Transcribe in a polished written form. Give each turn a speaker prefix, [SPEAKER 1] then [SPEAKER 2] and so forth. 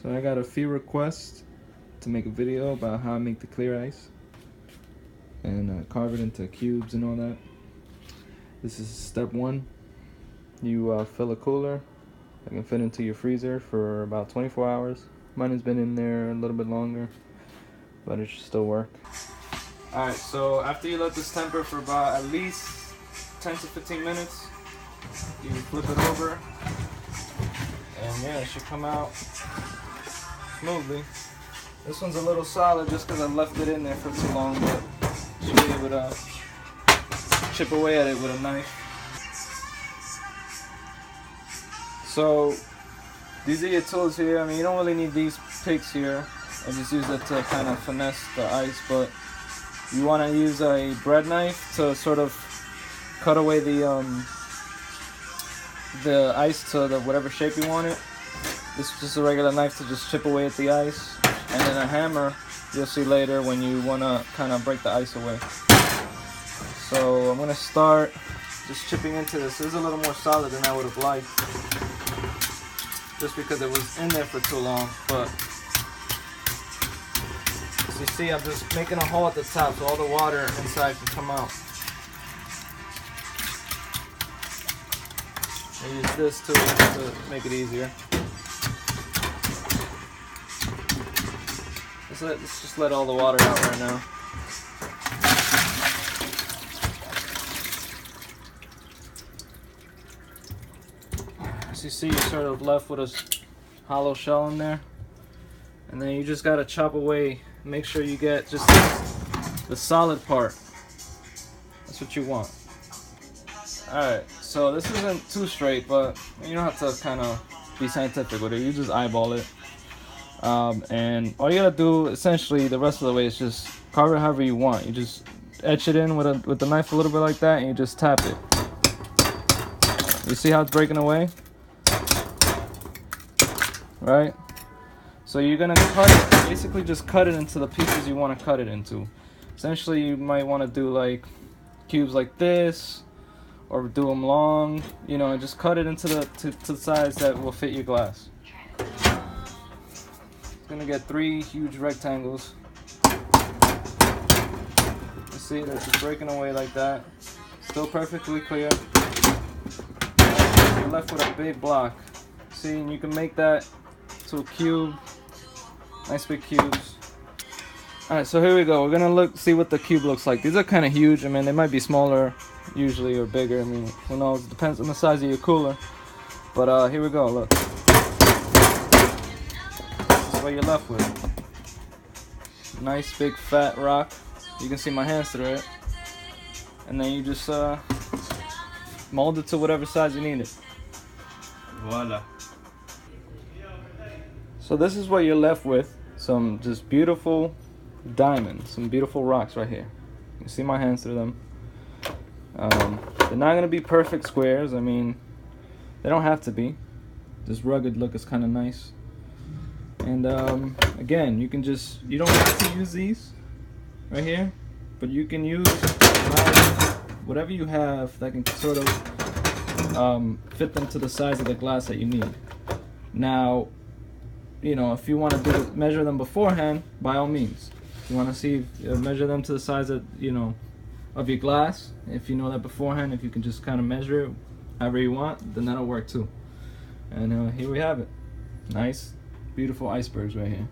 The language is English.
[SPEAKER 1] So I got a few requests to make a video about how I make the clear ice and carve it into cubes and all that. This is step one. You fill a cooler that can fit into your freezer for about 24 hours. Mine has been in there a little bit longer, but it should still work. Alright, so after you let this temper for about at least 10 to 15 minutes, you flip it over, and yeah, it should come out smoothly. This one's a little solid just because I left it in there for too long, but you should be able to chip away at it with a knife. So these are your tools here. I mean, you don't really need these picks here. I just use it to kind of finesse the ice, but you want to use a bread knife to sort of cut away the ice to whatever shape you want it. This is just a regular knife to just chip away at the ice, and then a hammer you'll see later when you want to kind of break the ice away. So I'm going to start just chipping into this. This is a little more solid than I would have liked, just because it was in there for too long. But as you see, I'm just making a hole at the top so all the water inside can come out. I use this tool to make it easier. Let's just let all the water out right now. As you see, you're sort of left with a hollow shell in there, and then you just gotta chop away. Make sure you get just the solid part. That's what you want. Alright, so this isn't too straight, but you don't have to kind of be scientific with it. You just eyeball it. And all you gotta do essentially the rest of the way is just carve it however you want. You just etch it in with the knife a little bit like that, and you just tap it. You see how it's breaking away? Right? So you're gonna cut it, basically just cut it into the pieces you want to cut it into. Essentially, you might want to do like cubes like this, or do them long, you know, and just cut it into the size that will fit your glass. Gonna get 3 huge rectangles. You see, they're just breaking away like that. Still perfectly clear. You're left with a big block. See, and you can make that to a cube. Nice big cubes. Alright, so here we go. We're gonna see what the cube looks like. These are kind of huge. I mean, they might be smaller usually or bigger. I mean, who knows? It depends on the size of your cooler. But here we go. Look. What you're left with. Nice big fat rock. You can see my hands through it. And then you just mold it to whatever size you need it. Voila. So this is what you're left with. Some just beautiful diamonds. Some beautiful rocks right here. You can see my hands through them. They're not going to be perfect squares. I mean, they don't have to be. This rugged look is kind of nice. And again, you don't have to use these right here, but you can use whatever you have that can sort of fit them to the size of the glass that you need. Now, you know, if you want to measure them beforehand, by all means. If you want to see, measure them to the size of, you know, of your glass. If you know that beforehand, if you can just kind of measure it however you want, then that'll work too. And here we have it. Nice. Beautiful icebergs right here.